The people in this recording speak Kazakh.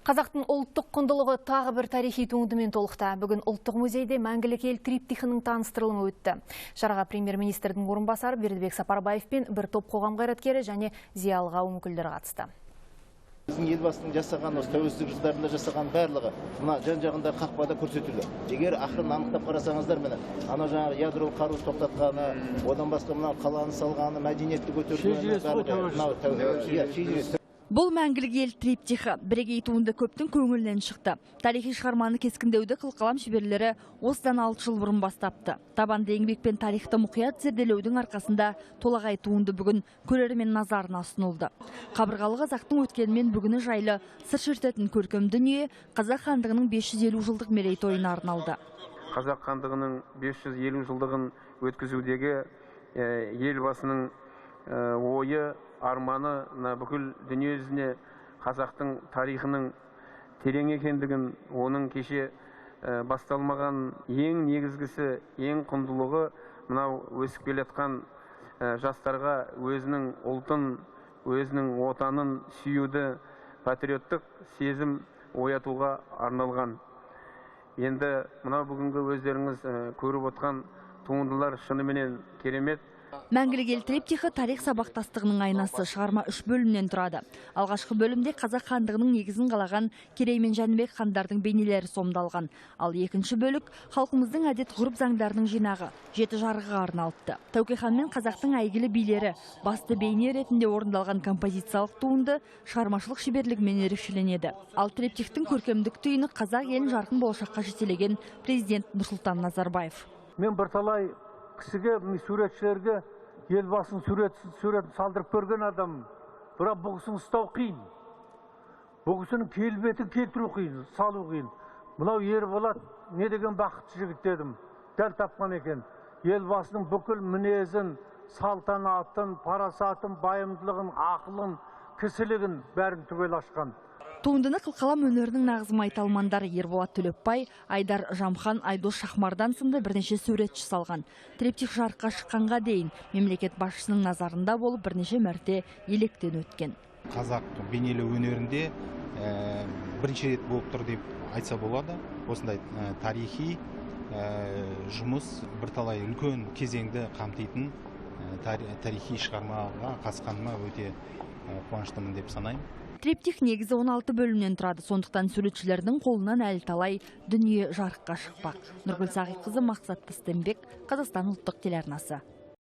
Қазақтың ұлттық құндылығы тағы бір тарихи туындымен толықта. Бүгін ұлттық музейде мәңгілік ел триптихінің таныстырылымы өтті. Шараға премьер-министрдің орынбасары Бердібек Сапарбаев пен бір топ қоғам қайраткері және зиялы қауым өкілдері қатысты. Біздің елбасының жасаған, осы тәуелсіздік жылдарында жасаған барлығы мына жан-жағында қақпада көрсетілді. Егер ақырын анықтап қарасаңыздар, міне ана жаңағы ядролық қаруды тоқтатқаны, одан басқа мына қаланы салғаны, мәдениетті көтергені, Бұл мәңгілік ел триптихі бірегей туынды көптің көңілінен шықты. Тарихи шығарманы кескіндеуді қылқалам шеберлері осыдан 6 жыл бұрын бастапты. Табанды еңбек пен тарихты мұқият зерделеудің арқасында толағай туынды бүгін көрермен назарына ұсынылды. Қабырғалы қазақтың өткені мен бүгіні жайлы сыр шертетін көркем дүние Қазақ хандығының 550 жылдық мерейтойына арналды. Қазақ хандығының 550 жылдығын өткізудегі елбасының ойы, арманы бүкіл дүниежүзіне қазақтың тарихының терең екендігін, оның кеше басталмаған ең негізгісі, ең құндылығы мынау өсіп келе жатқан жастарға өзінің ұлтын, өзінің отанын сүюді, патриоттық сезім оятуға арналған. Енді мынау бүгінгі өздеріңіз көріп отқан туындылар шынымен керемет. Мәңгілік ел триптихі тарих сабақтастығының айнасы. Шығарма 3 бөлімнен тұрады. Алғашқы бөлімде Қазақ хандығының негізін қалаған Керей мен Жәнібек хандардың бейнелері сомдалған. Ал екінші бөлік халқымыздың әдет-ғұрып заңдарының жинағы 7 жарғыға арналыпты. Тәуке хан мен қазақтың әйгілі билері басты бейне ретінде орындалған композициялық туынды шығармашылық шеберлігімен ерекшеленеді. Ал триптихтің көркемдік түйіні қазақ елін жарқын болашаққа жетелеген президент Нұрсұлтан Назарбаев. Мен бірталай кісіге, суретшілерге елбасының суретін салдырып көрген адам, бірақ бұл кісіні ұстау қиын. Бұл кісінің келбетін келтіру қиын, салу қиын. Мынау Ерболат не деген бақытты жігіт дедім, дәл тапқан екен. Елбасының бүкіл мінезін, салтанатын, парасатын, байымдылығын, ақылын, кісілігін бәрін түгел ашқан. Туындыны қылқалам өнерінің нағыз майталмандары Ерболат Төлепбай, Айдар Жамхан, Айдос Шахмардан сынды бірнеше суретші салған. Триптих жарыққа шыққанға дейін мемлекет басшысының назарында болып бірнеше мәрте електен өткен. Қазақ бейнелеу өнерінде бірінші рет болып тұр деп айтса болады. Осындай тарихи жұмыс бірталай үлкен кезеңді қамтитын тарихи шығармаға қатысқаныма өте қуаныштымын деп санаймын. Триптих негізі 16 бөлімнен тұрады, сондықтан суретшілердің қолынан әлі талай дүние жарыққа шықпақ. Нұргүл Сағитқызы, Мақсат Тастенбек, Қазақстан ұлттық телеарнасы.